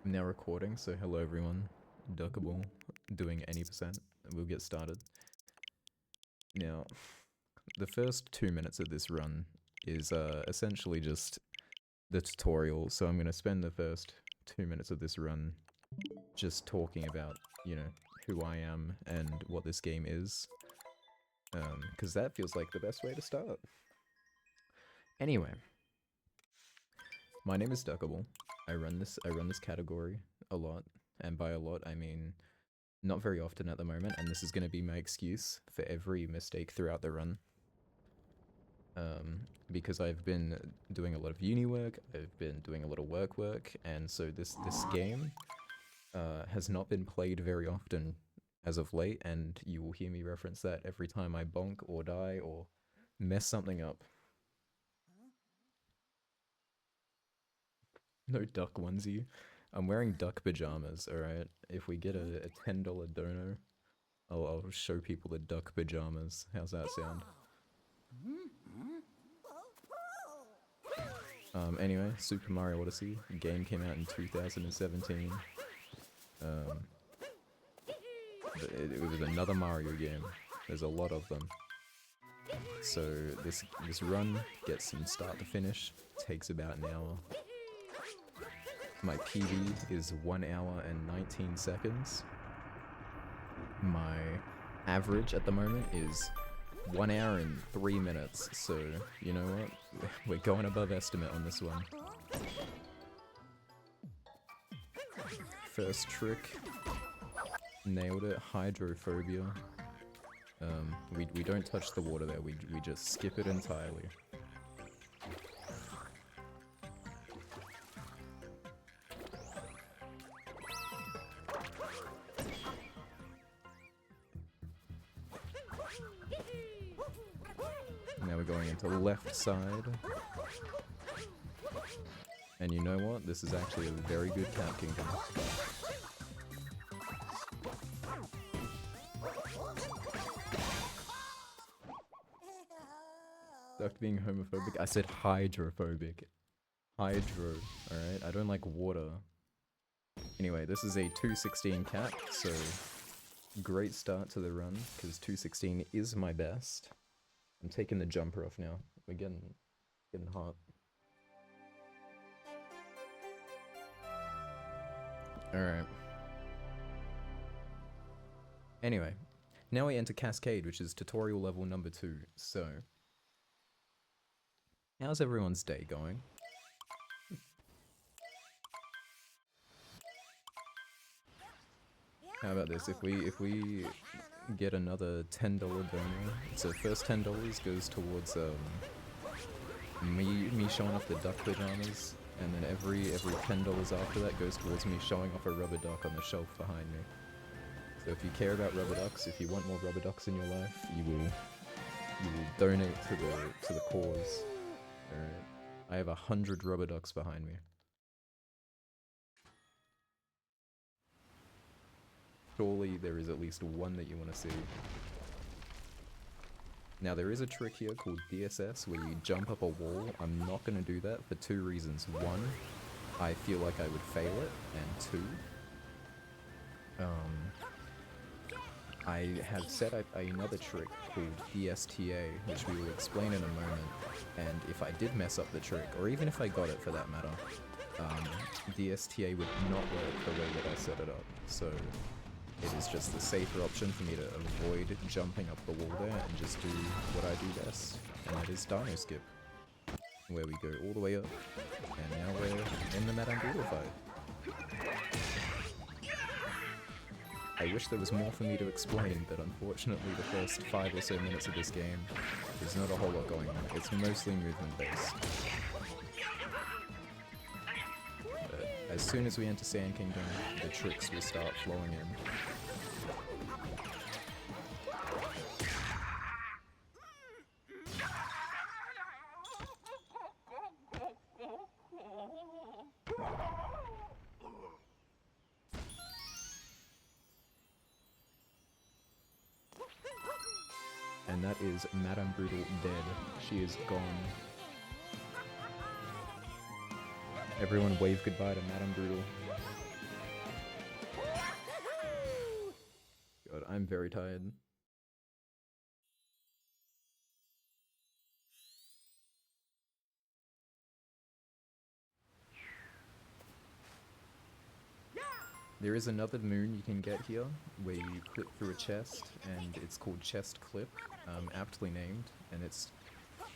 I'm now recording, so hello everyone. Duckable, doing any percent. We'll get started. Now, the first 2 minutes of this run is essentially just the tutorial, so I'm going to spend the first 2 minutes of this run just talking about, you know, who I am and what this game is. Because that feels like the best way to start. Anyway, my name is Duckable. I run this category a lot, and by a lot I mean not very often at the moment, and this is going to be my excuse for every mistake throughout the run. Because I've been doing a lot of uni work, I've been doing a lot of work, and so this game has not been played very often as of late, and you will hear me reference that every time I bonk or die or mess something up. No duck onesie. I'm wearing duck pajamas, alright? If we get a $10 dono, I'll show people the duck pajamas. How's that sound? Anyway, Super Mario Odyssey. The game came out in 2017. It was another Mario game. There's a lot of them. So this run gets from start to finish, takes about an hour. My PB is 1 hour and 19 seconds. My average at the moment is 1 hour and 3 minutes, so you know what? We're going above estimate on this one. First trick, nailed it, hydrophobia. We don't touch the water there, we just skip it entirely. Now we're going into the left side. And you know what? This is actually a very good Cat Kingdom. Duck being homophobic? I said hydrophobic. Hydro, alright? I don't like water. Anyway, this is a 216 cat, so great start to the run, because 216 is my best. I'm taking the jumper off now. We're getting hot. Alright. Anyway, now we enter Cascade, which is tutorial level number 2, so... How's everyone's day going? How about this? If we get another $10 donor, so first $10 goes towards me showing off the duck pajamas, and then every $10 after that goes towards me showing off a rubber duck on the shelf behind me. So if you care about rubber ducks, if you want more rubber ducks in your life, you will donate to the cause. Alright. I have 100 rubber ducks behind me. Surely there is at least one that you want to see. Now there is a trick here called DSS where you jump up a wall. I'm not going to do that for 2 reasons. 1, I feel like I would fail it, and 2, I have set up another trick called DSTA, which we will explain in a moment, and if I did mess up the trick, or even if I got it for that matter, DSTA would not work the way that I set it up, so it is just the safer option for me to avoid jumping up the wall there and just do what I do best, and that is Dino Skip, where we go all the way up, and now we're in the Madame Doodle fight. I wish there was more for me to explain, but unfortunately the first 5 or so minutes of this game, there's not a whole lot going on. It's mostly movement based. But as soon as we enter Sand Kingdom, the tricks will start flowing in. And that is Madame Brutal dead. She is gone. Everyone wave goodbye to Madame Brutal. I'm very tired. There is another moon you can get here, where you clip through a chest, and it's called Chest Clip, aptly named, and it's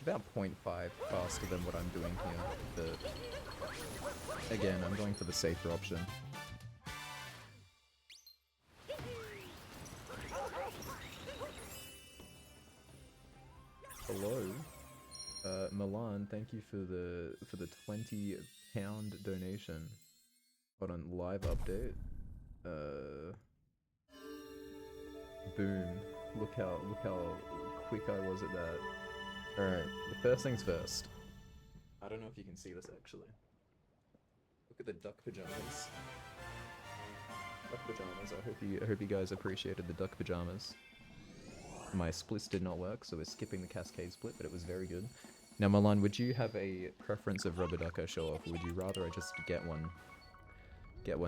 about 0.5 faster than what I'm doing here, but again, I'm going for the safer option. Hello, Milan, thank you for the £20 donation. Hold on, live update. Boom. Look how quick I was at that. Alright, the first things first. I don't know if you can see this actually. Look at the duck pajamas. Duck pajamas. I hope you guys appreciated the duck pajamas. My splits did not work, so we're skipping the cascade split, but it was very good. Now Milan, would you have a preference of rubber duck I show off, or would you rather I just get one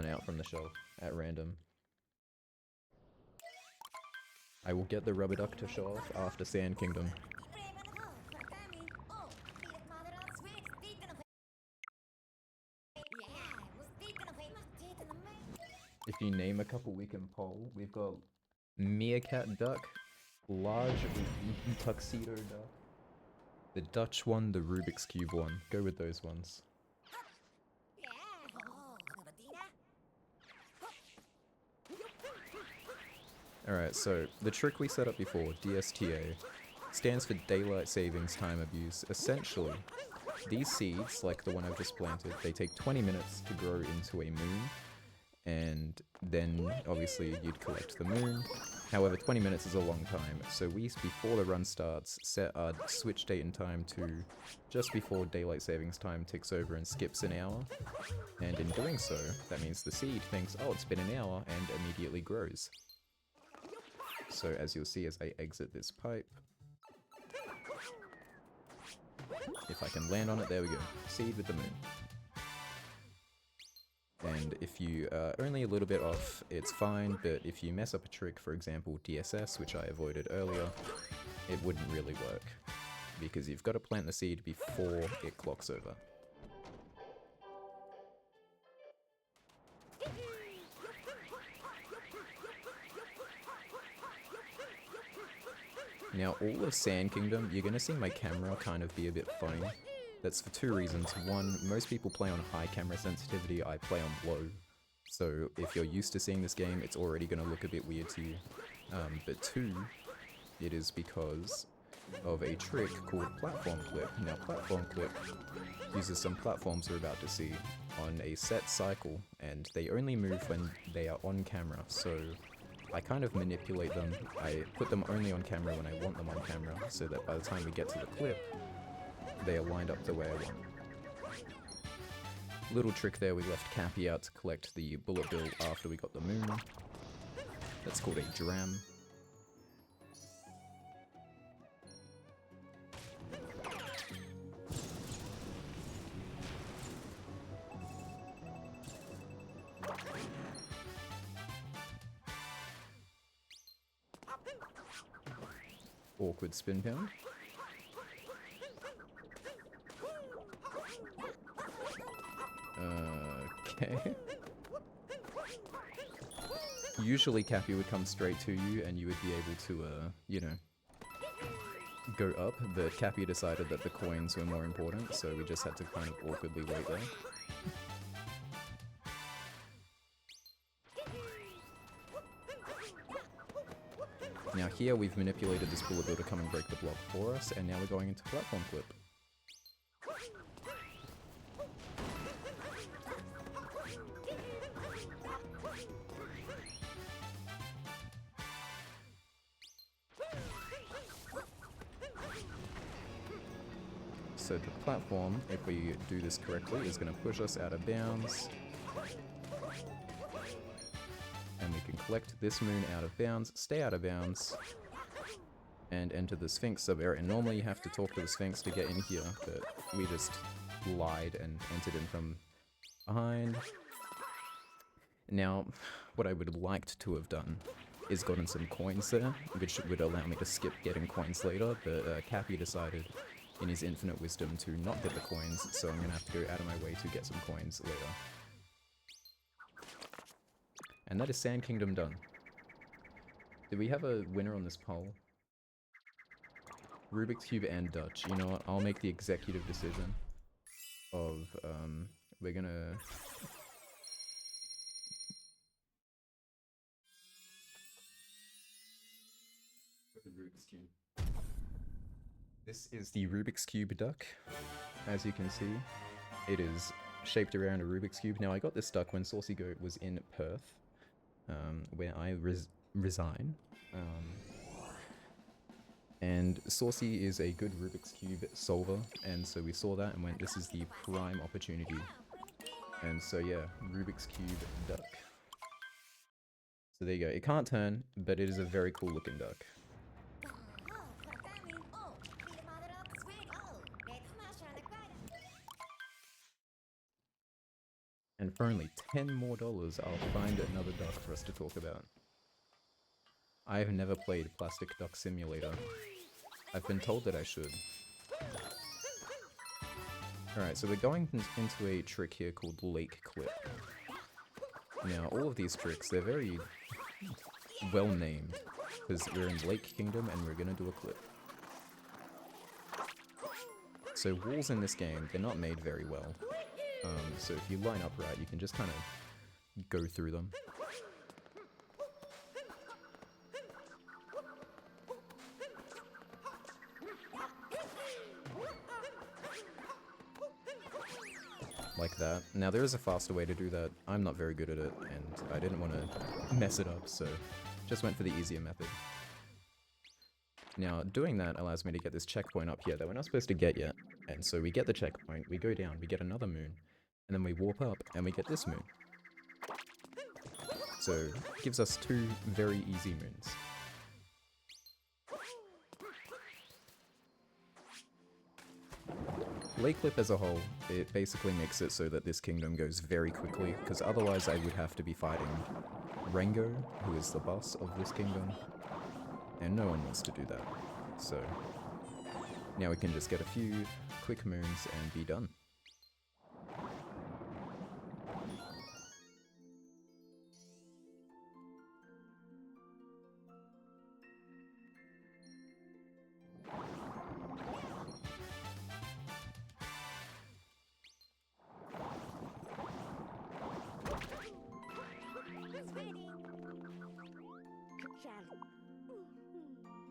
out from the shelf at random? I will get the rubber duck to show off after Sand Kingdom. If you name a couple we can poll, we've got meerkat duck, large tuxedo duck, the Dutch one, the Rubik's Cube one. Go with those ones. Alright, so the trick we set up before, DSTA, stands for Daylight Savings Time Abuse. Essentially, these seeds, like the one I've just planted, they take 20 minutes to grow into a moon, and then obviously you'd collect the moon. However, 20 minutes is a long time, so we, before the run starts, set our switch date and time to just before Daylight Savings Time ticks over and skips an hour. And in doing so, that means the seed thinks, oh, it's been an hour, and immediately grows. So as you'll see as I exit this pipe, if I can land on it, there we go. Seed with the moon. And if you are only a little bit off, it's fine, but if you mess up a trick, for example DSS, which I avoided earlier, it wouldn't really work. Because you've got to plant the seed before it clocks over. Now, all of Sand Kingdom, you're gonna see my camera kind of be a bit funny. That's for two reasons. One, most people play on high camera sensitivity, I play on low. So if you're used to seeing this game, it's already gonna look a bit weird to you. But two, it is because of a trick called Platform Clip. Now, Platform Clip uses some platforms we're about to see on a set cycle, and they only move when they are on camera, so I kind of manipulate them. I put them only on camera when I want them on camera, so that by the time we get to the clip, they are lined up the way I want. Little trick there, we left Cappy out to collect the bullet bill after we got the moon. That's called a dram. Awkward spin pound. Okay. Usually Cappy would come straight to you and you would be able to, you know, go up, but Cappy decided that the coins were more important, so we just had to kind of awkwardly wait there. Now here we've manipulated this bullet bill to come and break the block for us, and now we're going into Platform Clip. So the platform, if we do this correctly, is going to push us out of bounds. And we can collect this moon out of bounds, stay out of bounds, and enter the Sphinx sub-area. And normally you have to talk to the Sphinx to get in here, but we just lied and entered in from behind. Now, what I would have liked to have done is gotten some coins there, which would allow me to skip getting coins later, but Cappy decided in his infinite wisdom to not get the coins, so I'm gonna have to go out of my way to get some coins later. And that is Sand Kingdom done. Do we have a winner on this poll? Rubik's Cube and Dutch. You know what? I'll make the executive decision of, we're gonna... Rubik's Cube. This is the Rubik's Cube duck. As you can see, it is shaped around a Rubik's Cube. Now, I got this duck when Saucy Goat was in Perth, where I resign. And Saucy is a good Rubik's Cube solver, and so we saw that and went, this is the prime opportunity. And so yeah, Rubik's Cube duck. So there you go. It can't turn, but it is a very cool looking duck. And for only $10 more, I'll find another duck for us to talk about. I have never played Plastic Duck Simulator. I've been told that I should. Alright, so we're going into a trick here called Lake Clip. Now, all of these tricks, they're very well named, because we're in Lake Kingdom and we're gonna do a clip. So walls in this game, they're not made very well. So if you line up right, you can just kind of go through them. Like that. Now there is a faster way to do that. I'm not very good at it, and I didn't want to mess it up, so just went for the easier method. Now, doing that allows me to get this checkpoint up here that we're not supposed to get yet. And so we get the checkpoint, we go down, we get another moon, and then we warp up, and we get this moon. So, it gives us 2 very easy moons. Lake Clip as a whole, it basically makes it so that this kingdom goes very quickly, because otherwise I would have to be fighting Rengo, who is the boss of this kingdom, and no one wants to do that. So, now we can just get a few quick moons and be done.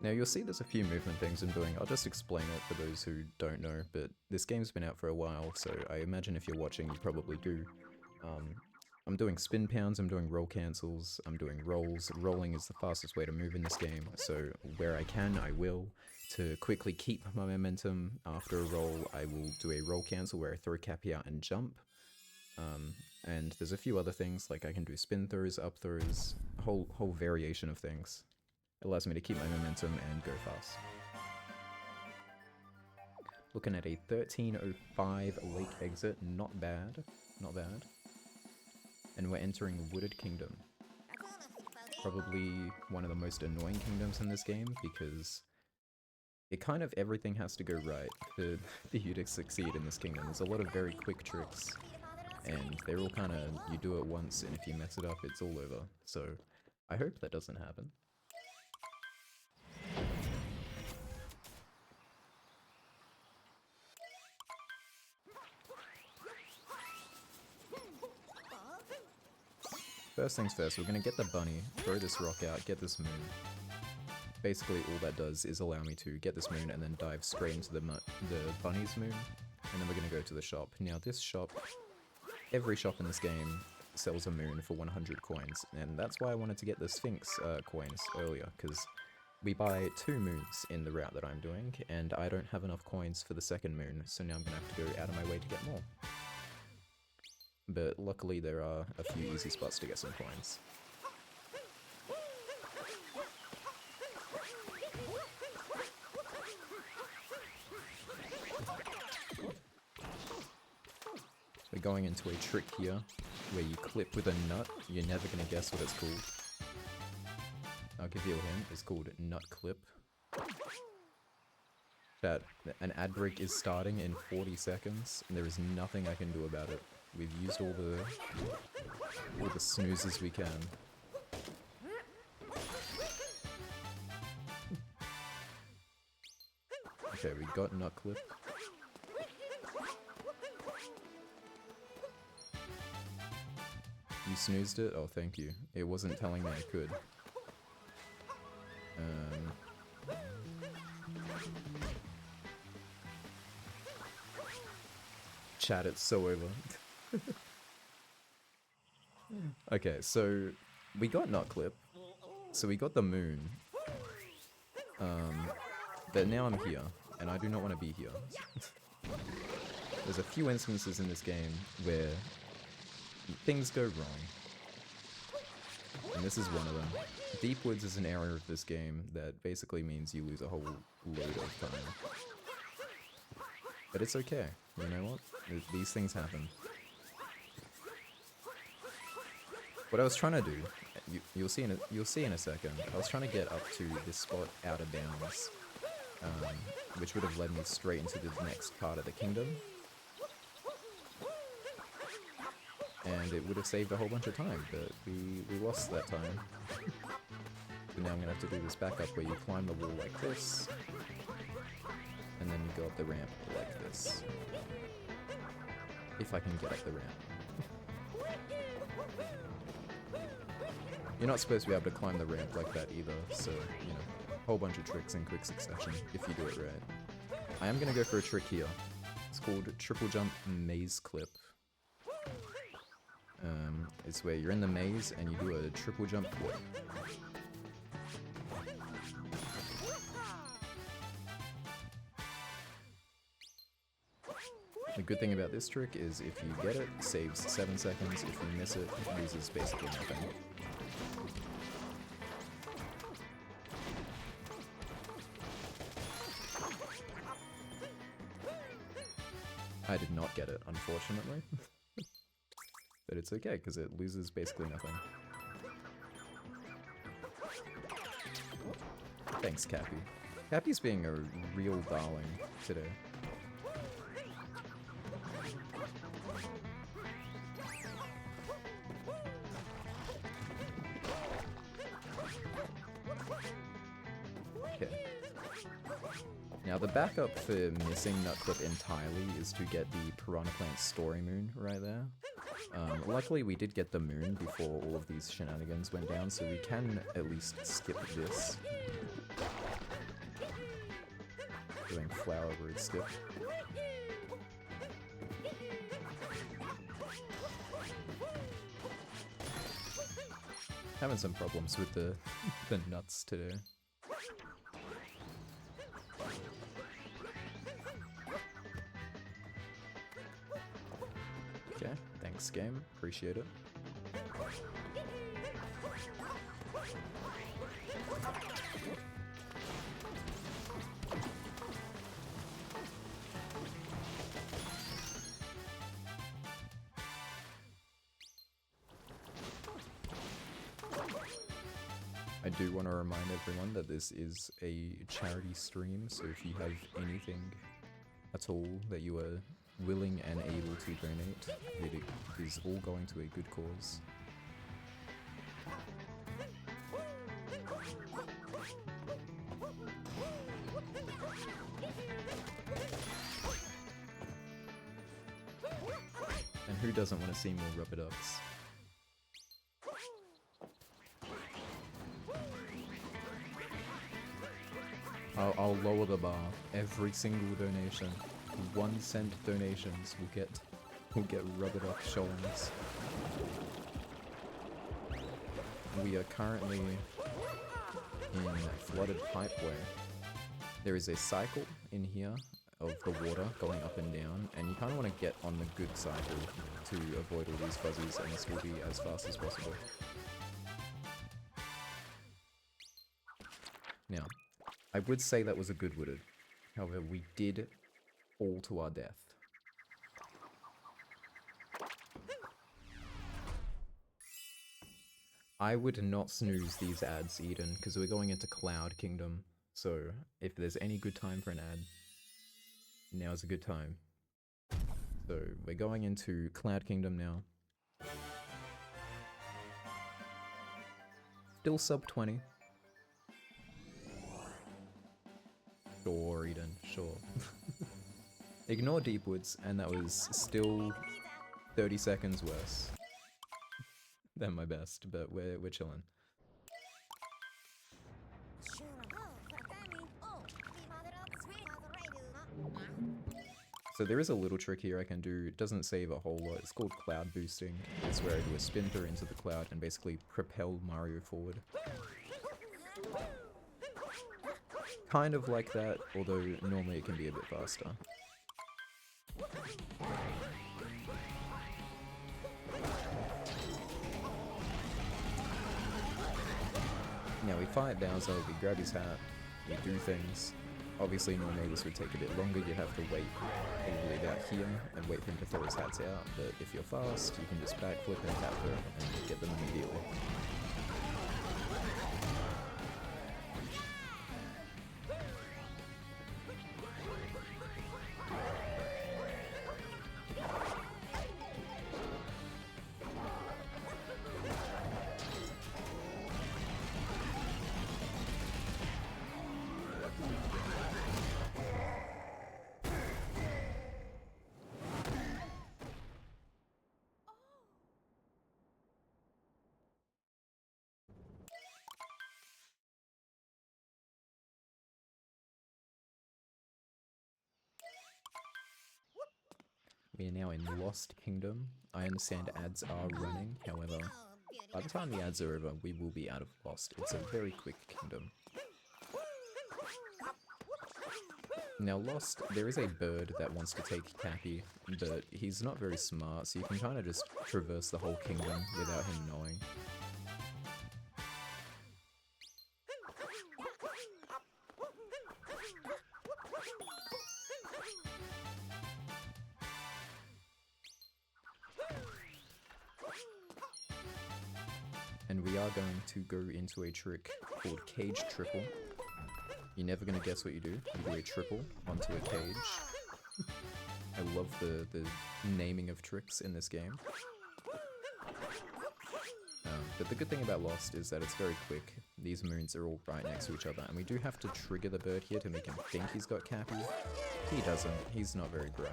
Now you'll see there's a few movement things I'm doing. I'll just explain it for those who don't know, but this game's been out for a while, so I imagine if you're watching you probably do. I'm doing spin pounds, I'm doing roll cancels, I'm doing rolls. Rolling is the fastest way to move in this game, so where I can, I will. To quickly keep my momentum after a roll, I will do a roll cancel where I throw Cappy out and jump. And there's a few other things, like I can do spin throws, up throws, a whole variation of things. It allows me to keep my momentum and go fast. Looking at a 1305 lake exit, not bad, not bad. And we're entering Wooded Kingdom. Probably one of the most annoying kingdoms in this game, because it kind of everything has to go right for you to succeed in this kingdom. There's a lot of very quick tricks, and they're all kind of, you do it once, and if you mess it up, it's all over. So, I hope that doesn't happen. First things first, we're gonna get the bunny, throw this rock out, get this moon. Basically all that does is allow me to get this moon and then dive straight into the bunny's moon, and then we're gonna go to the shop. Now this shop, every shop in this game sells a moon for 100 coins, and that's why I wanted to get the Sphinx coins earlier, because we buy 2 moons in the route that I'm doing, and I don't have enough coins for the second moon, so now I'm gonna have to go out of my way to get more. But luckily there are a few easy spots to get some coins. We're going into a trick here, where you clip with a nut. You're never gonna guess what it's called. I'll give you a hint. It's called Nut Clip. That an ad break is starting in 40 seconds, and there is nothing I can do about it. We've used all the snoozes we can. Okay, we got Nut Clip. You snoozed it? Oh, thank you. It wasn't telling me I could. Chat, it's so over. Okay, so we got Nut Clip. So we got the moon. But now I'm here, and I do not want to be here. There's a few instances in this game where things go wrong. And this is one of them. Deep Woods is an area of this game that basically means you lose a whole load of time. But it's okay. You know what? These things happen. What I was trying to do, you'll see in a second. I was trying to get up to this spot out of bounds, which would have led me straight into the next part of the kingdom, and it would have saved a whole bunch of time. But we lost that time. So now I'm gonna have to do this backup where you climb the wall like this, and then you go up the ramp like this. If I can get up the ramp. You're not supposed to be able to climb the ramp like that either, so, you know, a whole bunch of tricks in quick succession if you do it right. I am gonna go for a trick here. It's called Triple Jump Maze Clip. It's where you're in the maze and you do a triple jump flip. The good thing about this trick is if you get it, it saves 7 seconds. If you miss it, it loses basically nothing. I did not get it, unfortunately. But it's okay, because it loses basically nothing. Thanks, Cappy. Cappy's being a real darling today. Okay. Now the backup for missing Nut Clip entirely is to get the Piranha Plant Story Moon right there. Luckily we did get the moon before all of these shenanigans went down, so we can at least skip this. Doing flower root skip. Having some problems with the nuts today. Okay, thanks game, appreciate it. I do want to remind everyone that this is a charity stream, so if you have anything at all that you are willing and able to donate, it is all going to a good cause. And who doesn't want to see more rubber ducks? I'll lower the bar. Every single donation, 1 cent donations will get rubber duck showings. We are currently in flooded pipeway. There is a cycle in here of the water going up and down, and you kind of want to get on the good cycle to avoid all these fuzzies, and this will be as fast as possible. Now, I would say that was a good wooded. However, we did fall to our death. I would not snooze these ads, Eden, because we're going into Cloud Kingdom. So if there's any good time for an ad, now's a good time. So we're going into Cloud Kingdom now. Still sub 20. Sure, Eden, sure. Ignore Deepwoods, and that was still 30 seconds worse than my best, but we're chilling. So there is a little trick here I can do. It doesn't save a whole lot. It's called cloud boosting. It's where I do a spin through into the cloud and basically propel Mario forward. Kind of like that, although normally it can be a bit faster. Now we fight Bowser, we grab his hat, we do things. Obviously normally this would take a bit longer, you'd have to wait probably about here and wait for him to throw his hats out, but if you're fast, you can just backflip and tap them and get them immediately. We are now in Lost Kingdom. I understand ads are running, however, by the time the ads are over, we will be out of Lost. It's a very quick kingdom. Now Lost, there is a bird that wants to take Cappy, but he's not very smart, so you can kind of just traverse the whole kingdom without him knowing. And we are going to go into a trick called Cage Triple. You're never going to guess what you do. You do a triple onto a cage. I love the naming of tricks in this game. But the good thing about Lost is that it's very quick. These moons are all right next to each other, and we do have to trigger the bird here to make him think he's got Cappy. He doesn't. He's not very bright.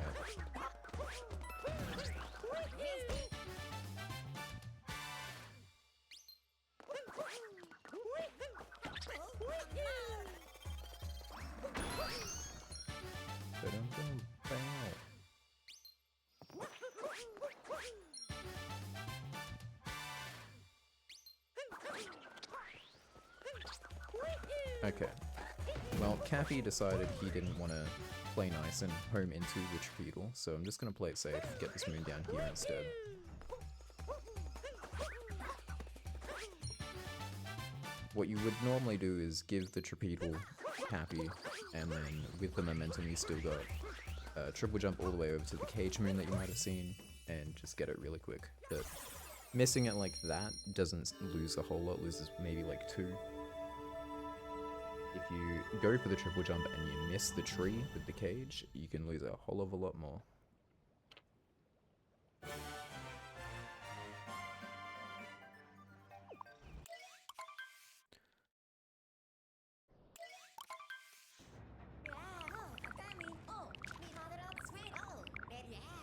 Okay, well, Cappy decided he didn't want to play nice and home into the Trapedal, so I'm just going to play it safe, get this moon down here instead. What you would normally do is give the Trapedal Cappy, and then with the momentum you still got triple jump all the way over to the cage moon that you might have seen, and just get it really quick. But missing it like that doesn't lose a whole lot, loses maybe like 2. If you go for the triple jump and you miss the tree with the cage, you can lose a whole of a lot more.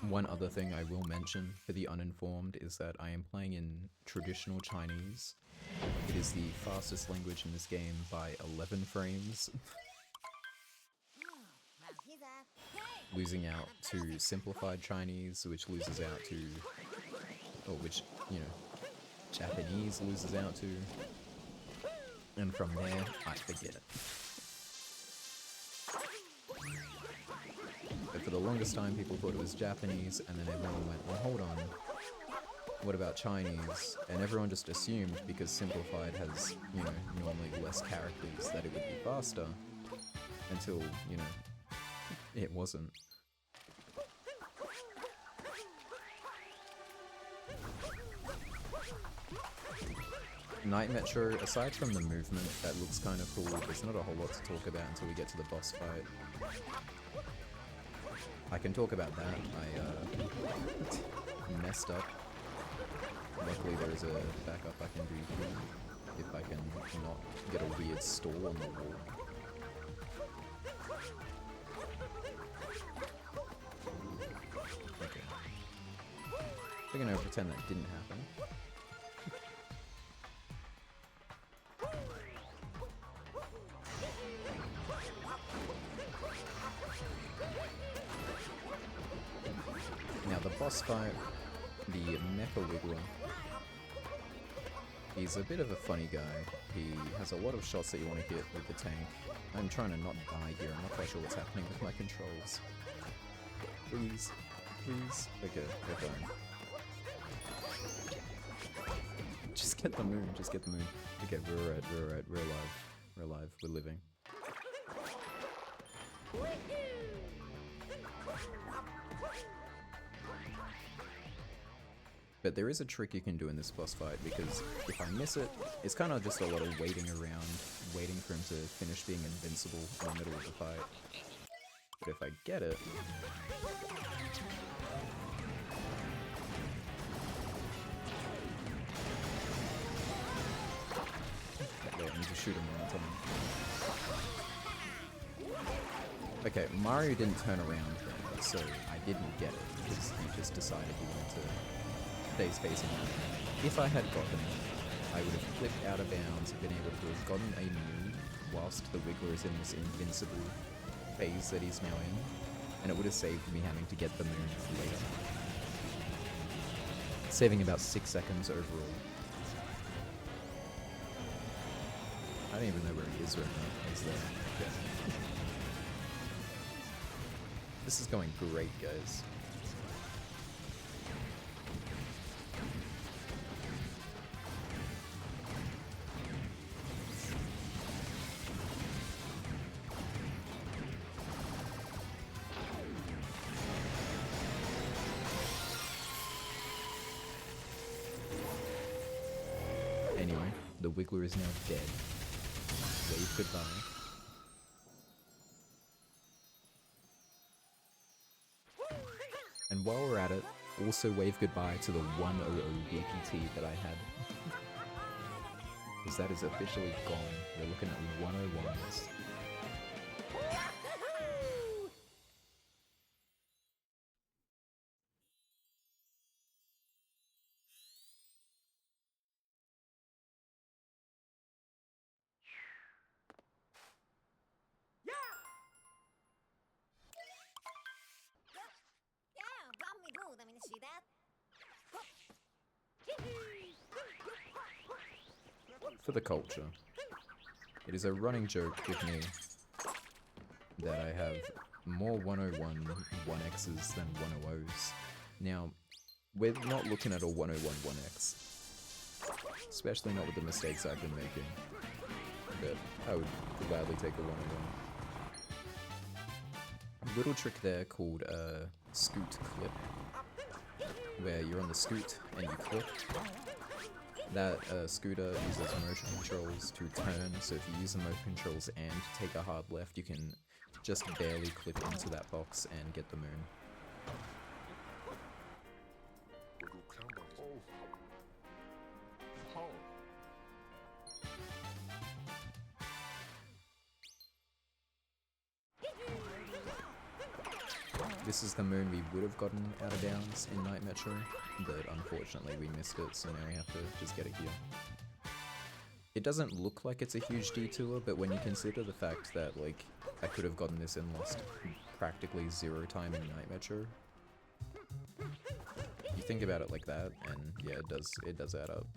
One other thing I will mention for the uninformed is that I am playing in traditional Chinese. It is the fastest language in this game by 11 frames. Losing out to simplified Chinese, which loses out to... or which, you know, Japanese loses out to. And from there, I forget it. But for the longest time, people thought it was Japanese, and then everyone went, well, hold on. What about Chinese? And everyone just assumed, because Simplified has, you know, normally less characters, that it would be faster. Until, you know, it wasn't. Night Metro, aside from the movement that looks kind of cool, there's not a whole lot to talk about until we get to the boss fight. I can talk about that. I messed up. Luckily there is a backup I can do here, if I can not get a weird stall on the wall. Okay. We're gonna pretend that didn't happen. Now the boss fight, the Mecha Wiggler, he's a bit of a funny guy. He has a lot of shots that you want to hit with the tank. I'm trying to not die here, I'm not quite sure what's happening with my controls. Please, please. Okay, we're fine. Just get the moon, just get the moon. Okay, we're alright, we're alright, we're alive. We're alive, we're living. But there is a trick you can do in this boss fight, because if I miss it, it's kind of just a lot of waiting around, waiting for him to finish being invincible in the middle of the fight. But if I get it... Wait, I need to shoot him one time. Okay, Mario didn't turn around then, so I didn't get it, because he just decided he wanted to stay facing out. If I had gotten it, I would have flipped out of bounds, been able to have gotten a moon whilst the Wiggler is in this invincible phase that he's now in, and it would have saved me having to get the moon later. Saving about 6 seconds overall. I don't even know where he is right now. He's there. Okay. This is going great, guys. Anyway, the Wiggler is now dead. Wave goodbye. And while we're at it, also wave goodbye to the 100 BPT that I had. Because that is officially gone. We're looking at 101s. For the culture. It is a running joke with me that I have more 101 1Xs than 100s. Now, we're not looking at a 101 1X. Especially not with the mistakes I've been making. But I would gladly take a 101. A little trick there called scoot clip, where you're on the scoot and you clip. That scooter uses motion controls to turn, so if you use the motion controls and take a hard left, you can just barely clip into that box and get the moon. This is the moon we would have gotten out of bounds in Night Metro, but unfortunately we missed it, so now we have to just get it here. It doesn't look like it's a huge detour, but when you consider the fact that, like, I could have gotten this and lost practically 0 time in Night Metro, you think about it like that, and yeah, it does add up.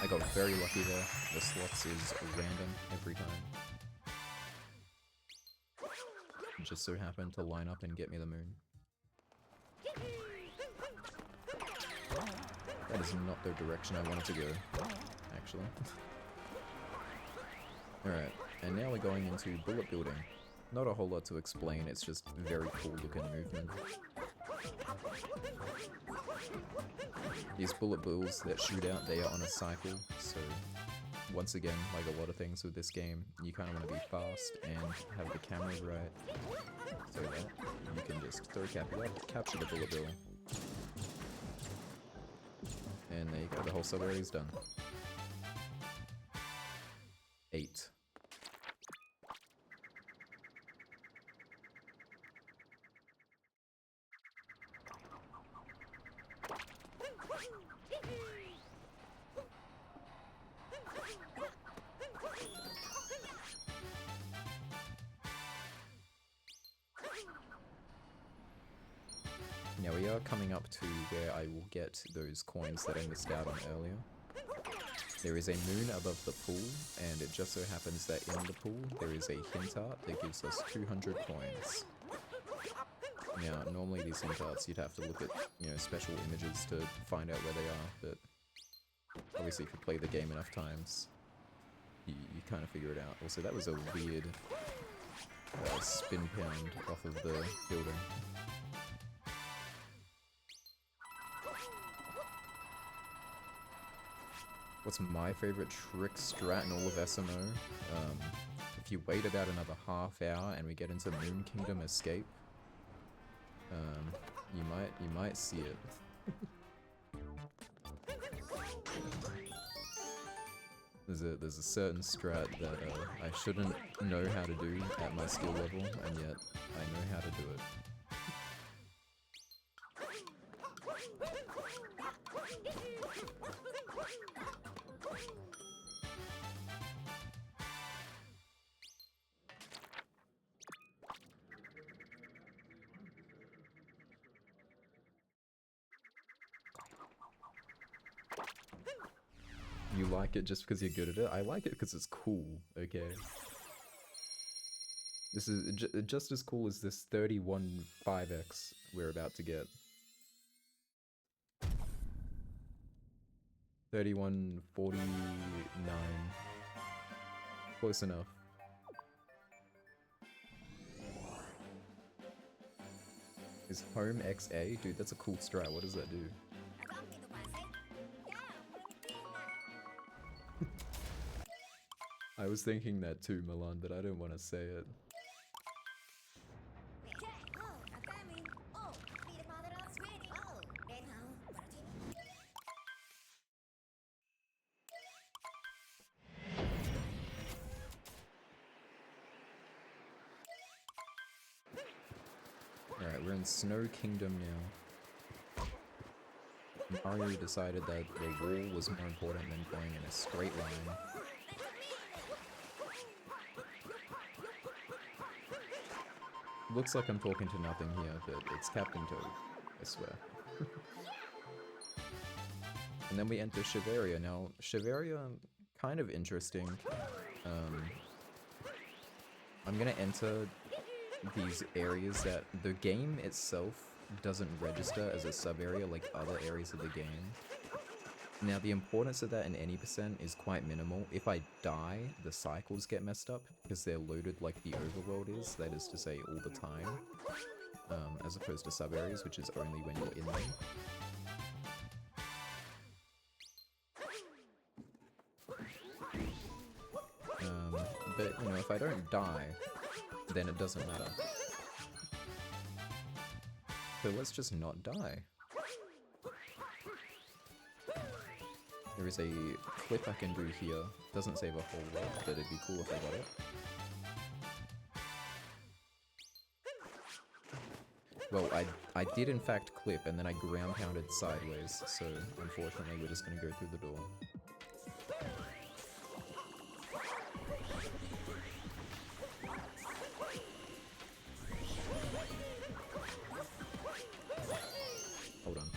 I got very lucky there. The slots is random every time. Just so happened to line up and get me the moon. That is not the direction I wanted to go, actually. Alright, and now we're going into bullet building. Not a whole lot to explain, it's just very cool looking movement. These bullet bills that shoot out, they are on a cycle, so once again, like a lot of things with this game, you kind of want to be fast and have the camera right, so that you can just throw capture the bullet bill. And there you go, the whole sub-area is done. 8. Now we are coming up to where I will get those coins that I missed out on earlier. There is a moon above the pool, and it just so happens that in the pool there is a hint art that gives us 200 coins. Now, normally these hint arts you'd have to look at, you know, special images to find out where they are, but obviously if you play the game enough times, you kind of figure it out. Also, that was a weird spin pound off of the building. What's my favorite trick strat in all of SMO? If you wait about another half hour and we get into Moon Kingdom Escape, you might see it. There's a certain strat that I shouldn't know how to do at my skill level, and yet I know how to do it. You like it just because you're good at it? I like it because it's cool, okay? This is just as cool as this 31 5x we're about to get. 3149. Close enough. Is home XA? Dude, that's a cool strat. What does that do? I was thinking that too, Milan, but I don't want to say it. Alright, we're in Snow Kingdom now. Mario decided that the wall was more important than going in a straight line. Looks like I'm talking to nothing here, but it's Captain Toad, I swear. And then we enter Shiveria. Now, Shiveria, kind of interesting. I'm gonna enter these areas that the game itself doesn't register as a sub-area like other areas of the game. Now, the importance of that in any percent is quite minimal. If I die, the cycles get messed up because they're loaded like the overworld is, that is to say all the time, as opposed to sub-areas, which is only when you're in them. But, you know, if I don't die, then it doesn't matter. So let's just not die. There is a clip I can do here. Doesn't save a whole lot, but it'd be cool if I got it. Well, I did in fact clip, and then I ground pounded sideways, so unfortunately we're just gonna go through the door. Hold on.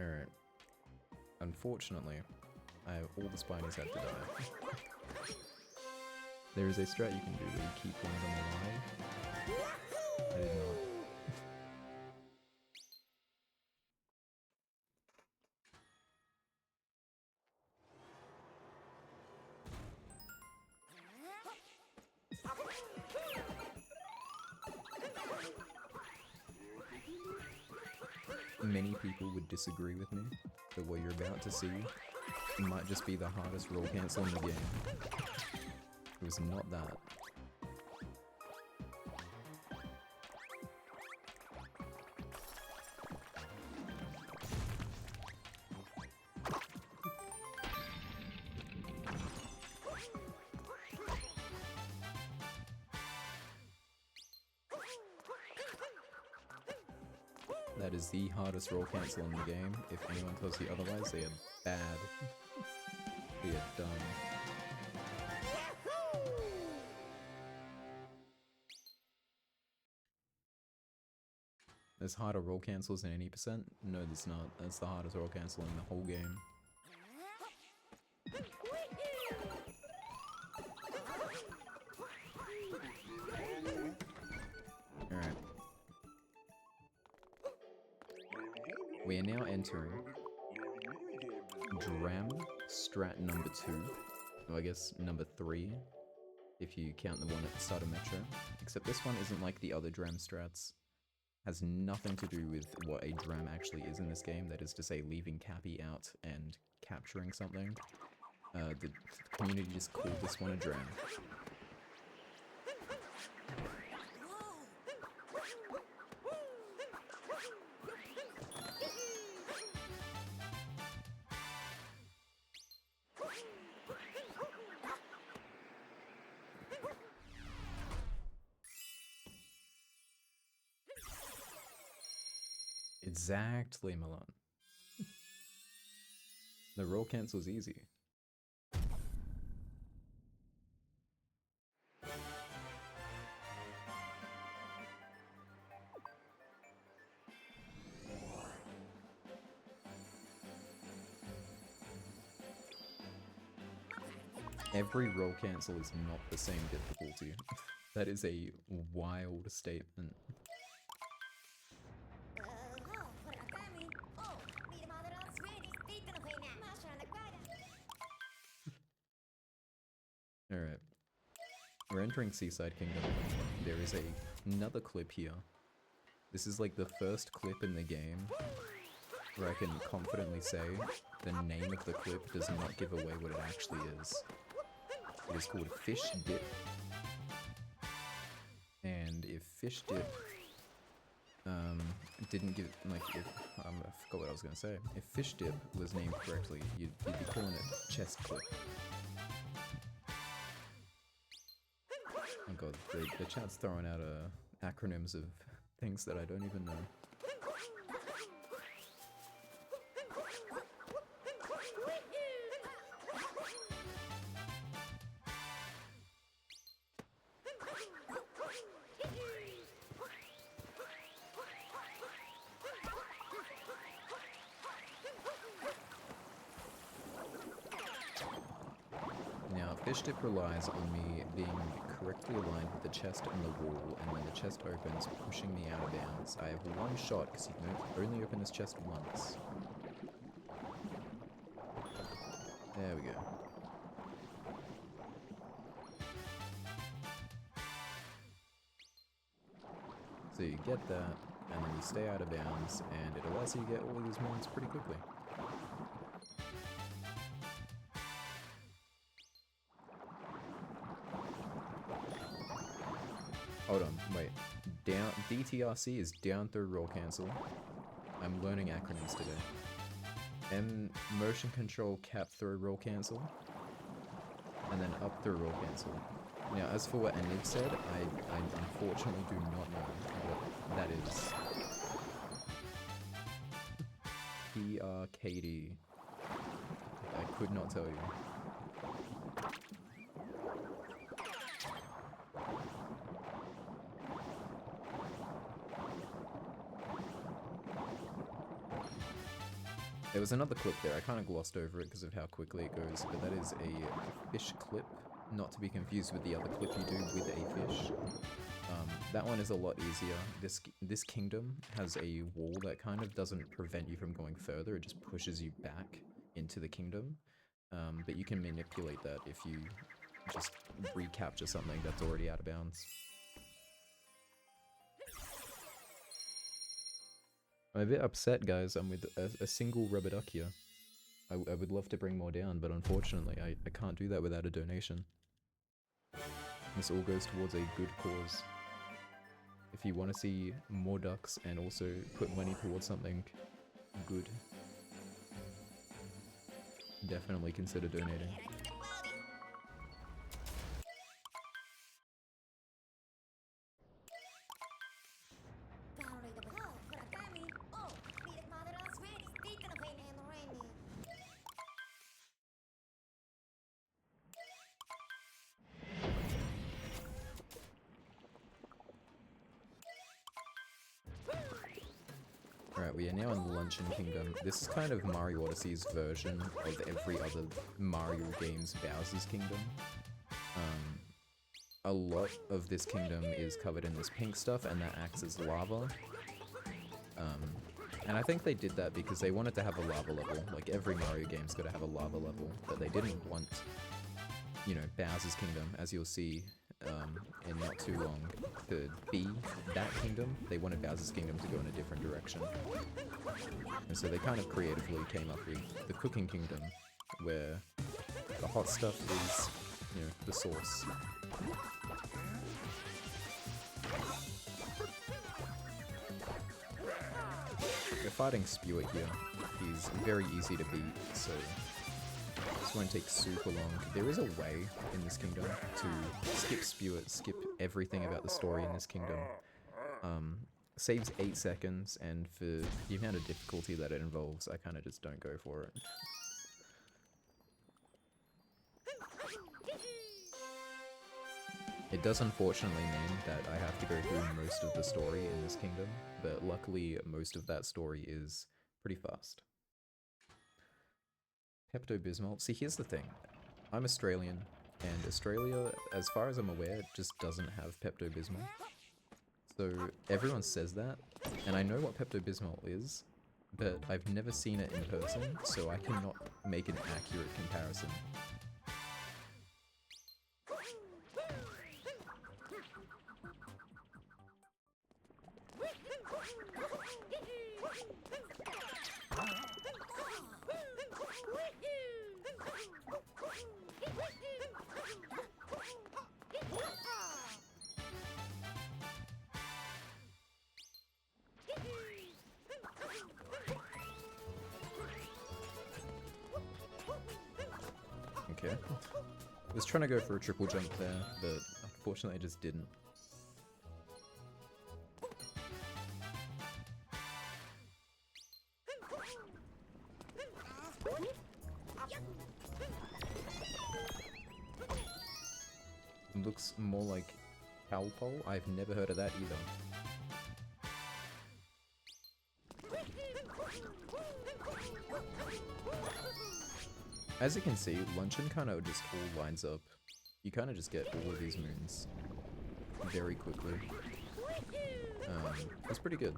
Alright. Unfortunately, all the spinies have to die. There is a strat you can do where you keep one of them alive. I did not. many people would disagree with me, that what you're about to see might just be the hardest roll cancel in the game. It was not that. That is the hardest roll cancel in the game. If anyone tells you otherwise, they are bad. They are dumb. There's harder roll cancels than any percent? No, there's not. That's the hardest roll cancel in the whole game. Alright. We are now entering Dram Strat number 2. Well, I guess number 3, if you count the one at the start of Metro. Except this one isn't like the other Dram strats. Has nothing to do with what a Dram actually is in this game. That is to say, leaving Cappy out and capturing something. The community just called this one a Dram. Exactly, Milan. The roll cancel's easy. Every roll cancel is not the same difficulty. That is a wild statement. Alright. We're entering Seaside Kingdom. There is another clip here. This is like the first clip in the game where I can confidently say the name of the clip does not give away what it actually is. It is called Fish Dip. And if Fish Dip didn't give, like, if, I forgot what I was going to say. If Fish Dip was named correctly, you'd be calling it Chest Clip. Oh god, the chat's throwing out acronyms of things that I don't even know. Fish Dip relies on me being correctly aligned with the chest and the wall, and when the chest opens, pushing me out of bounds. I have one shot because you can only open this chest once. There we go. So you get that, and then you stay out of bounds, and it allows you to get all of these moons pretty quickly. Hold on, wait. Down DTRC is down through roll cancel. I'm learning acronyms today. M motion control cap through roll cancel. And then up through roll cancel. Now as for what eden8's said, I unfortunately do not know what that is. PRKD. I could not tell you. There was another clip there, I kind of glossed over it because of how quickly it goes, but that is a fish clip, not to be confused with the other clip you do with a fish. That one is a lot easier. This kingdom has a wall that kind of doesn't prevent you from going further, it just pushes you back into the kingdom. But you can manipulate that if you just recapture something that's already out of bounds. I'm a bit upset, guys. I'm with a single rubber duck here. I would love to bring more down, but unfortunately, I can't do that without a donation. This all goes towards a good cause. If you want to see more ducks and also put money towards something good, definitely consider donating. Alright, we are now in the Luncheon Kingdom. This is kind of Mario Odyssey's version of every other Mario game's Bowser's Kingdom. A lot of this kingdom is covered in this pink stuff, and that acts as lava. And I think they did that because they wanted to have a lava level. Like, every Mario game's got to have a lava level, but they didn't want, you know, Bowser's Kingdom, as you'll see in not too long, to be that kingdom. They wanted Bowser's Kingdom to go in a different direction. And so they kind of creatively came up with the Cooking Kingdom, where the hot stuff is, you know, the sauce. We're fighting Spewer here. He's very easy to beat, so this won't take super long. There is a way in this kingdom to skip Spewer, skip everything about the story in this kingdom. Saves 8 seconds, and for the amount of difficulty that it involves, I kind of just don't go for it. It does unfortunately mean that I have to go through most of the story in this kingdom, but luckily most of that story is pretty fast. Pepto-Bismol. See, here's the thing. I'm Australian, and Australia, as far as I'm aware, just doesn't have Pepto-Bismol. So everyone says that, and I know what Pepto-Bismol is, but I've never seen it in person, so I cannot make an accurate comparison. Okay. I was trying to go for a triple jump there, but unfortunately I just didn't. It looks more like Calpol. I've never heard of that either. As you can see, Luncheon kind of just all lines up. You kind of just get all of these moons very quickly. It's pretty good.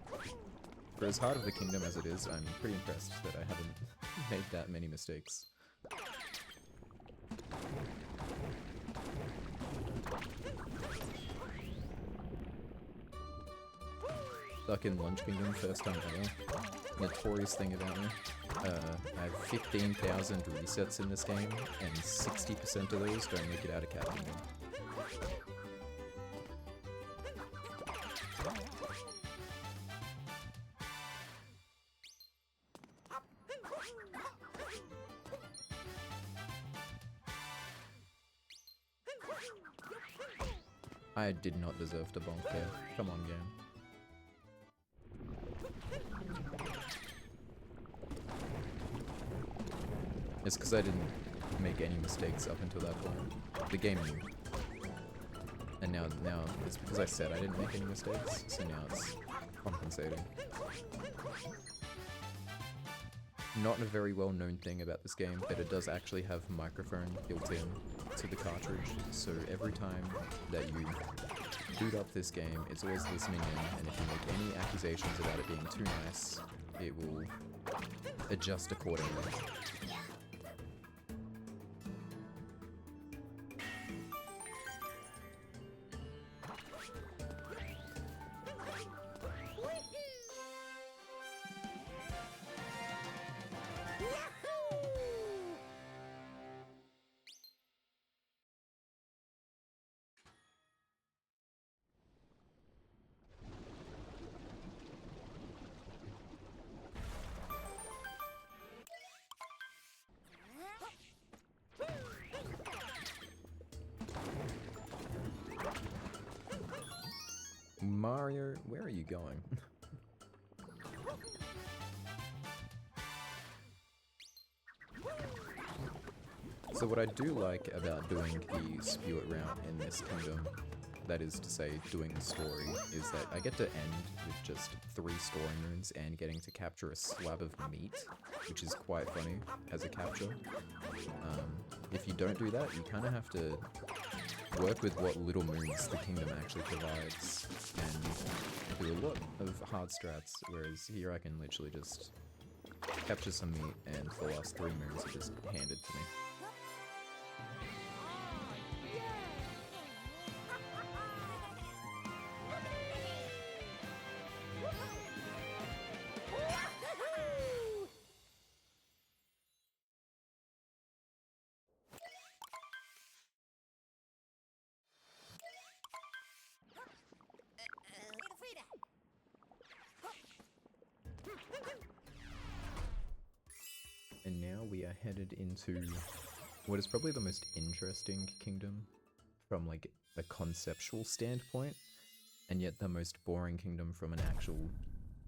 For as hard of a kingdom as it is, I'm pretty impressed that I haven't made that many mistakes. Stuck in Lunch Kingdom, first time ever. Notorious thing about me. I have 15,000 resets in this game, and 60% of those don't make it out of Cat Kingdom. I did not deserve to bonk there. Come on, game. It's because I didn't make any mistakes up until that point. The game knew. And now it's because I said I didn't make any mistakes, so now it's compensating. Not a very well known thing about this game, but it does actually have microphone built in to the cartridge, so every time that you boot up this game, it's always listening in, and if you make any accusations about it being too nice, it will adjust accordingly. Mario, where are you going? So what I do like about doing the spew it route in this kingdom, that is to say doing the story, is that I get to end with just 3 story moons and getting to capture a slab of meat, which is quite funny as a capture. If you don't do that, you kind of have to work with what little moons the kingdom actually provides and do a lot of hard strats, whereas here I can literally just capture some meat and for the last 3 moons are just handed to me. And now we are headed into what is probably the most interesting kingdom from like a conceptual standpoint, and yet the most boring kingdom from an actual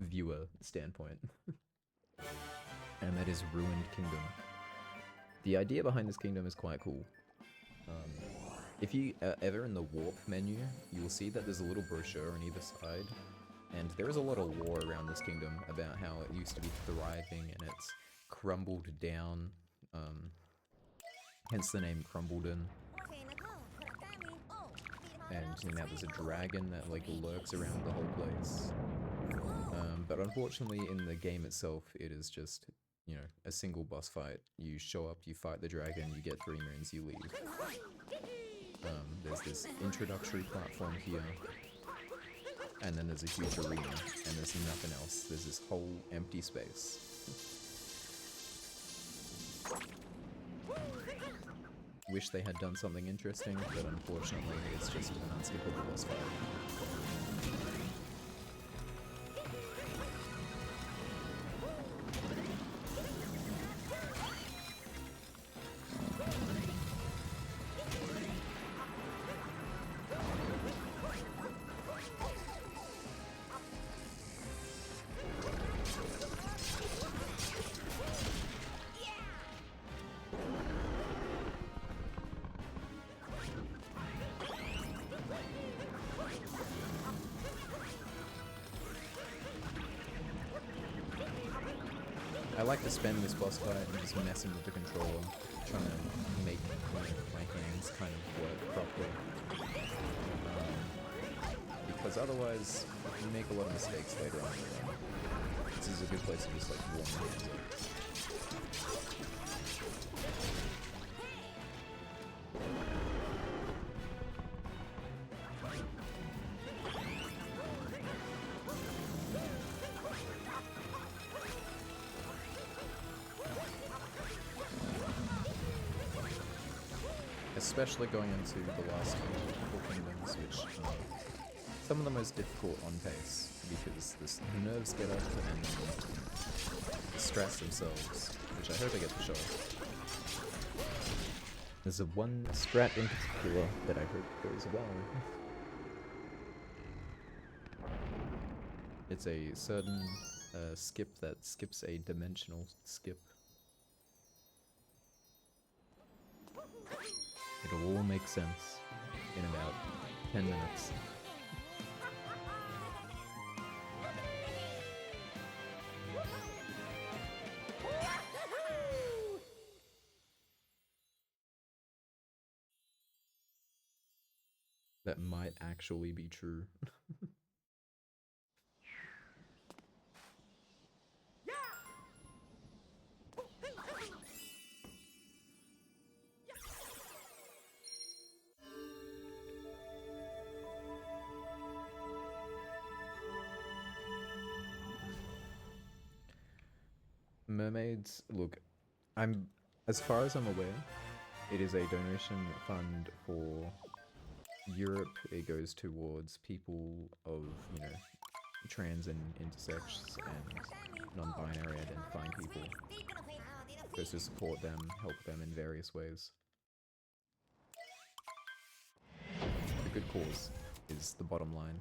viewer standpoint. And that is Ruined Kingdom. The idea behind this kingdom is quite cool. If you are ever in the warp menu, you will see that there's a little brochure on either side, and there is a lot of lore around this kingdom about how it used to be thriving and it's crumbled down, hence the name Crumbledon. And now there's a dragon that like lurks around the whole place. But unfortunately in the game itself it is just, you know, a single boss fight. You show up, you fight the dragon, you get 3 moons, you leave. There's this introductory platform here, and then there's a huge arena, and there's nothing else. There's this whole empty space. Wish they had done something interesting, but unfortunately it's just an unskippable boss fight. I like to spend this boss fight and just messing with the controller, trying to make my hands kind of work properly. Because otherwise, you make a lot of mistakes later on in the run. This is a good place to just like warm your hands up. Especially going into the last couple kingdoms, which are some of the most difficult on pace, because the nerves get up and the strats themselves, which I hope I get to show. There's a one strat in particular that I hope goes well. It's a certain skip that skips a dimensional skip. It'll all make sense in about 10 minutes. That might actually be true. Mermaids, look, as far as I'm aware, it is a donation fund for Europe. It goes towards people of, you know, trans and intersex and non-binary identifying people. It goes to support them, help them in various ways. A good cause is the bottom line.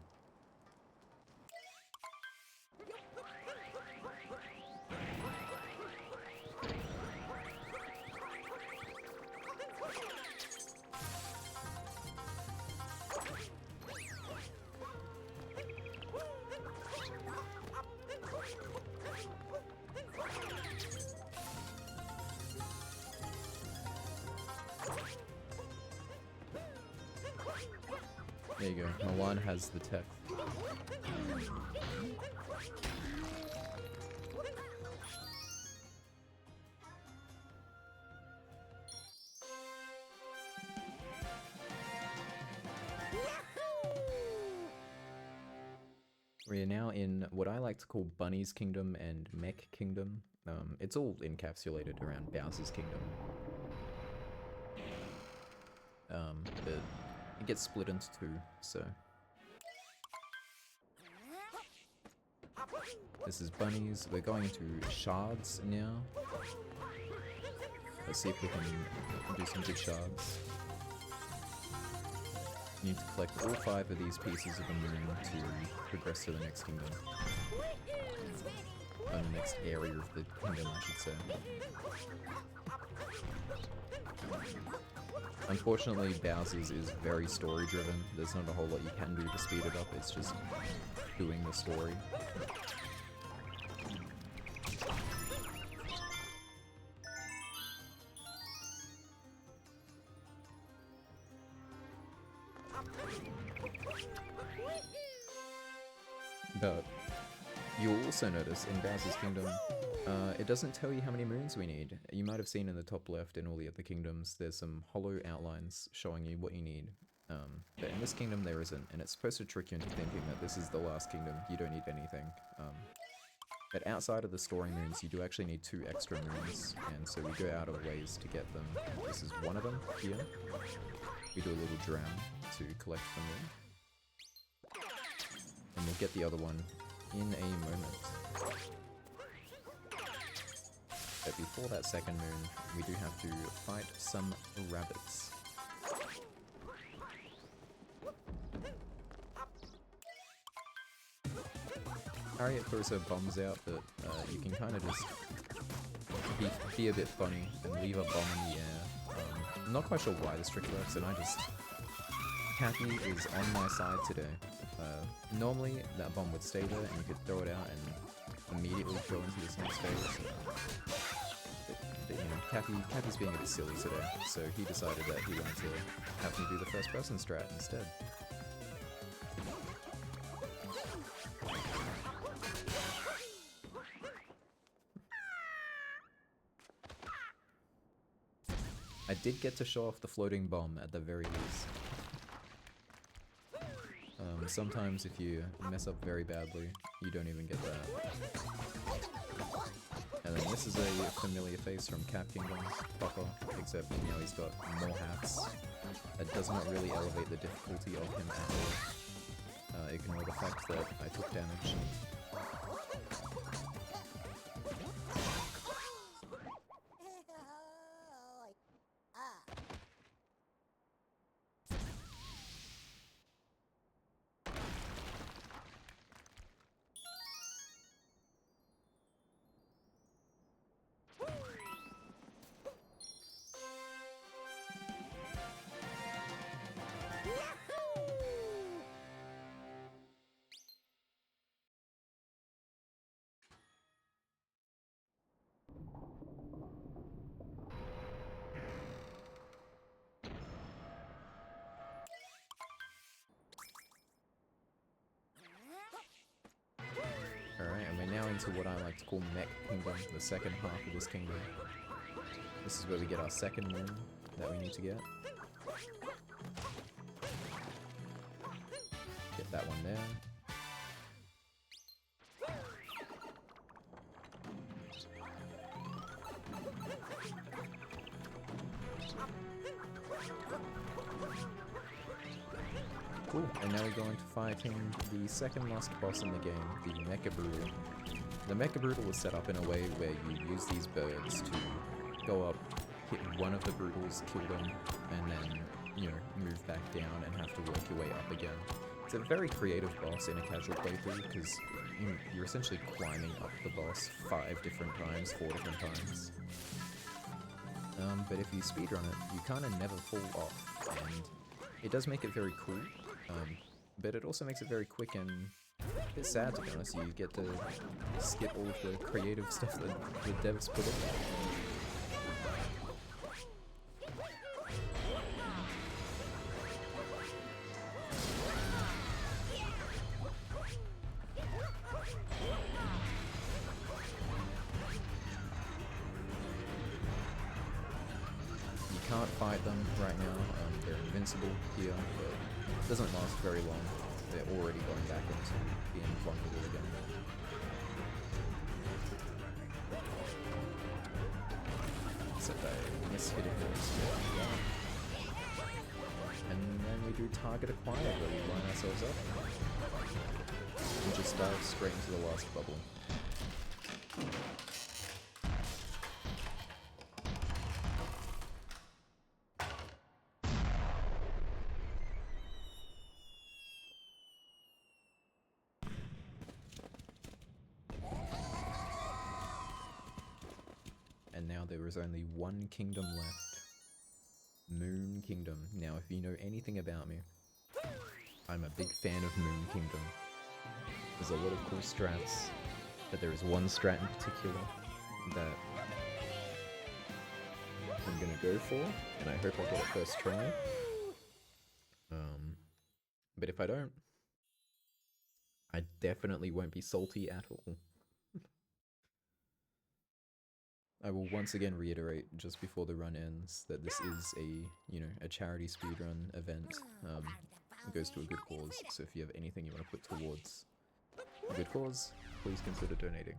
There you go, Milan has the tech. We are now in what I like to call Bunny's Kingdom and Mech Kingdom. It's all encapsulated around Bowser's Kingdom. But it gets split into two, so... This is Bunny's. We're going into shards now. Let's see if we can do some good shards. You need to collect all 5 of these pieces of the moon to progress to the next kingdom. Or the next area of the kingdom, I should say. Unfortunately, Bowser's is very story driven. There's not a whole lot you can do to speed it up, it's just doing the story. But you'll also notice in Bowser's Kingdom, it doesn't tell you how many moons we need. You might have seen in the top left in all the other kingdoms, there's some hollow outlines showing you what you need. But in this kingdom there isn't, and it's supposed to trick you into thinking that this is the last kingdom, you don't need anything. But outside of the story moons, you do actually need 2 extra moons, and so we go out of ways to get them. This is one of them here. We do a little drown to collect the moon. And we'll get the other one in a moment. But before that second moon, we do have to fight some rabbits. Harriet throws her bombs out, but you can kind of just be a bit funny and leave a bomb in the air. I'm not quite sure why this trick works, and I just... Kathy is on my side today. Normally, that bomb would stay there and you could throw it out and immediately go into this next phase. But you know, Kathy's being a bit silly today, so he decided that he wanted to have me do the first person strat instead. I did get to show off the floating bomb at the very least. Sometimes if you mess up very badly, you don't even get that. And then this is a familiar face from Cap Kingdom, Papa, except now he's got more hats. That does not really elevate the difficulty of him at all. Ignore the fact that I took damage. Alright, and we're now into what I like to call Mech Kingdom, the second half of this kingdom. This is where we get our second moon that we need to get. Get that one there. Cool, and now we go into fighting the second last boss in the game, the Mecha Brutal. The Mecha Brutal is set up in a way where you use these birds to go up, hit one of the Brutals, kill them, and then, you know, move back down and have to work your way up again. It's a very creative boss in a casual playthrough, because you're essentially climbing up the boss 5 different times, 4 different times. But if you speedrun it, you kind of never fall off, and it does make it very cool. But it also makes it very quick and a bit sad, to be honest. You get to skip all of the creative stuff that the devs put in there. fight them right now. They're invincible here, but it doesn't last very long. They're already going back into being vulnerable again. Except I miss hitting those. And then we do target acquire where we line ourselves up and just dive straight into the last bubble. And now there is only one kingdom left. Moon Kingdom. Now if you know anything about me, I'm a big fan of Moon Kingdom. There's a lot of cool strats, but there is one strat in particular that I'm gonna go for, and I hope I get it first try. But if I don't, I definitely won't be salty at all. I will once again reiterate, just before the run ends, that this is a charity speedrun event. It goes to a good cause, so if you have anything you want to put towards a good cause, please consider donating.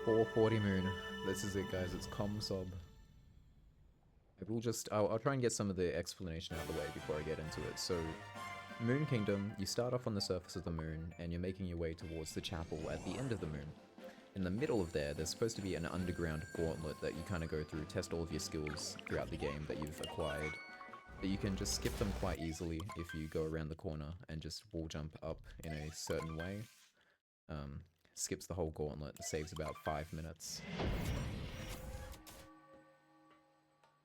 Poor 40 Moon. This is it, guys. It's ComSob. I'll try and get some of the explanation out of the way before I get into it. So, Moon Kingdom, you start off on the surface of the moon, and you're making your way towards the chapel at the end of the moon. In the middle of there's supposed to be an underground gauntlet that you kind of go through, test all of your skills throughout the game that you've acquired. But you can just skip them quite easily if you go around the corner and just wall jump up in a certain way. Skips the whole gauntlet, saves about 5 minutes.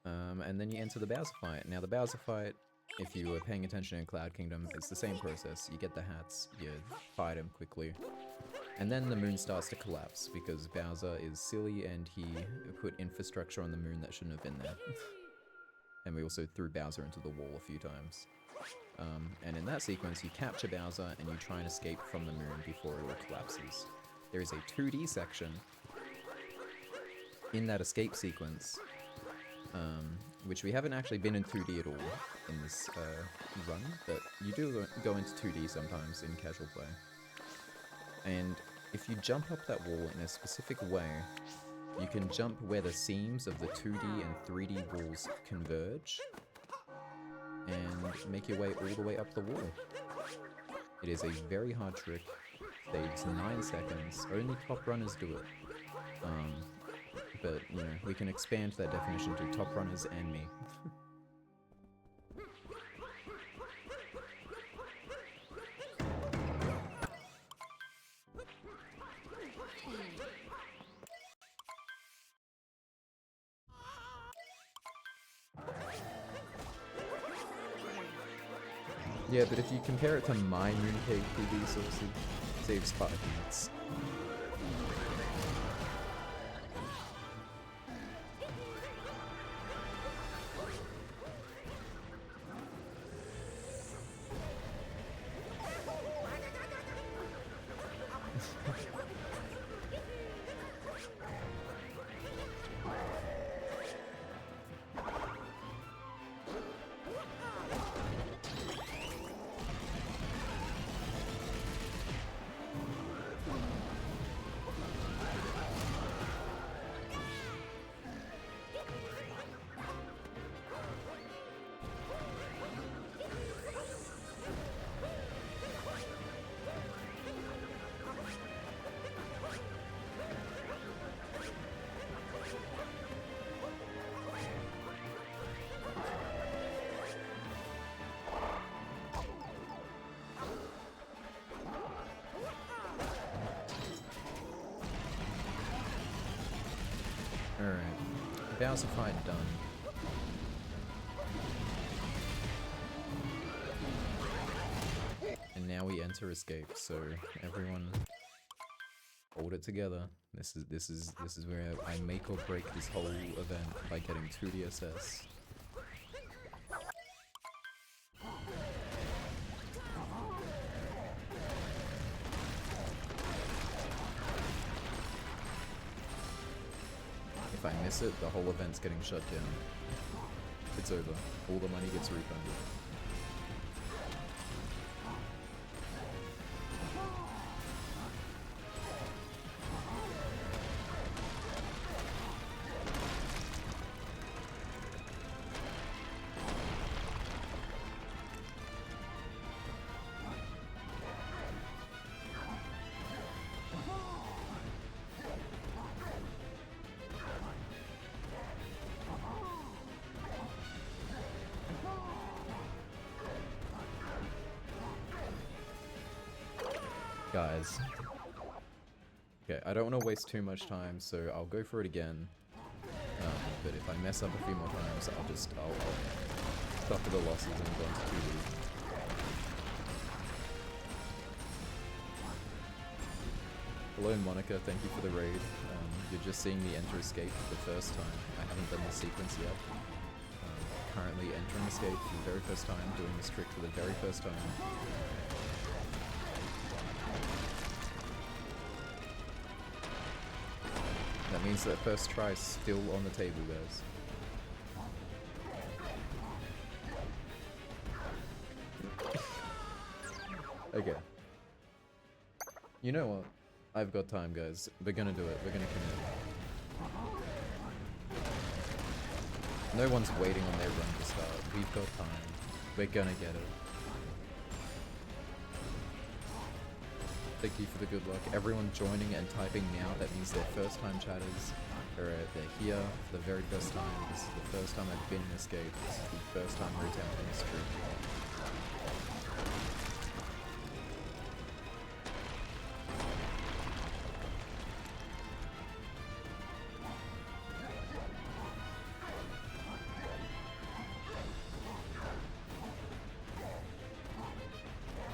And then you enter the Bowser fight. Now the Bowser fight, if you were paying attention in Cloud Kingdom, it's the same process. You get the hats, you fight him quickly, and then the moon starts to collapse because Bowser is silly and he put infrastructure on the moon that shouldn't have been there. And we also threw Bowser into the wall a few times. And in that sequence, you capture Bowser and you try and escape from the moon before it all collapses. There is a 2D section in that escape sequence, which we haven't actually been in 2D at all in this run, but you do go into 2D sometimes in casual play. And if you jump up that wall in a specific way, you can jump where the seams of the 2D and 3D walls converge, and make your way all the way up the wall. It is a very hard trick, saves 9 seconds, only top runners do it. But, we can expand that definition to top runners and me. Yeah, but if you compare it to my Mooncake PB source, it saves 5 minutes. Alright, Bowser fight done. And now we enter escape, so everyone Hold it together. This is where I make or break this whole event by getting 2 DSS. If I miss it, the whole event's getting shut down. It's over. All the money gets refunded. Guys. Okay, I don't want to waste too much time, so I'll go for it again. But if I mess up a few more times, I'll suffer the losses and go into 2D. Hello Monica, thank you for the raid. You're just seeing me enter escape for the first time. I haven't done the sequence yet. Currently entering escape for the very first time, doing this trick for the very first time. That means that first try is still on the table, guys. Okay. You know what? I've got time, guys. We're gonna do it. We're gonna commit. No one's waiting on their run to start. We've got time. We're gonna get it. Thank you for the good luck. Everyone joining and typing now, that means they're first time chatters. They're here for the very first time. This is the first time I've been in Escape. This is the first time retailing history.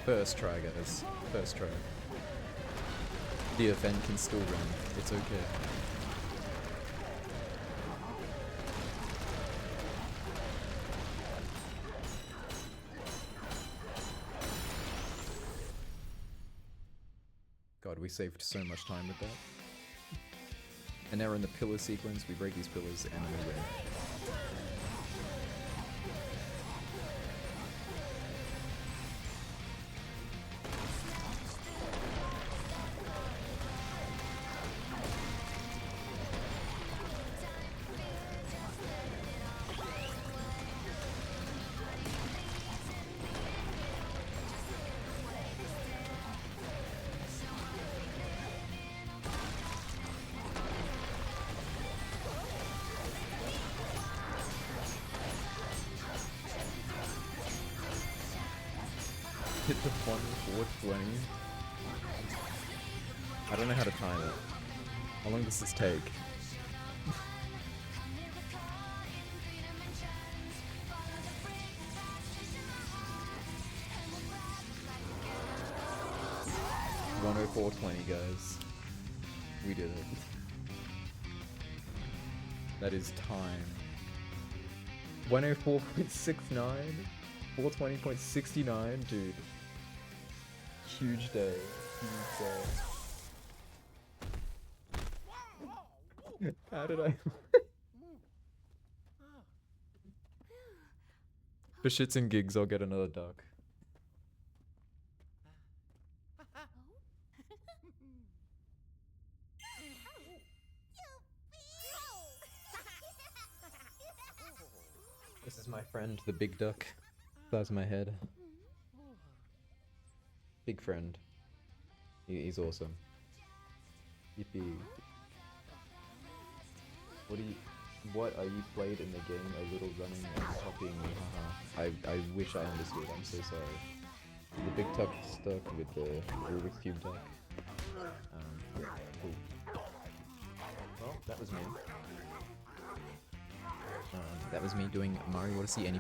First try, guys. First try. The event can still run. It's okay. God, we saved so much time with that. And now we're in the pillar sequence. We break these pillars and we win. Hit the 420. I don't know how to time it. How long does this take? $104.20, guys. We did it. That is time. 104.69? 420.69, dude. Huge day. Huge day. How did I? For shits and gigs, I'll get another duck. This is my friend, the big duck. Size of my head. Big friend. He's awesome. Yippee. What are you played in the game? A little running and copying me, haha. I wish I understood, I'm so sorry. The big duck stuck with the Rubik's Cube duck. Cool. Well, that was me. That was me doing Mario Odyssey Any.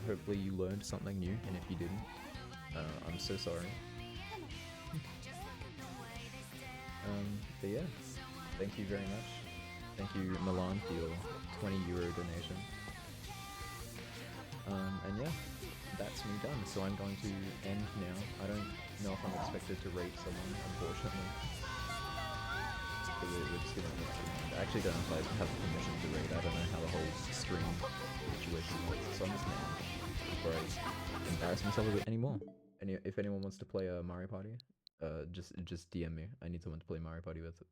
Hopefully you learned something new, and if you didn't, I'm so sorry. But yeah, thank you very much. Thank you, Milan, for your €20 donation. And yeah, that's me done. So I'm going to end now. I don't know if I'm expected to rate someone, unfortunately. But we're just gonna I actually don't know if I have permission to rate. I don't know how the whole stream situation works. So I'm just gonna end before I embarrass myself a bit anymore. If anyone wants to play a Mario Party, just DM me. I need someone to play Mario Party with.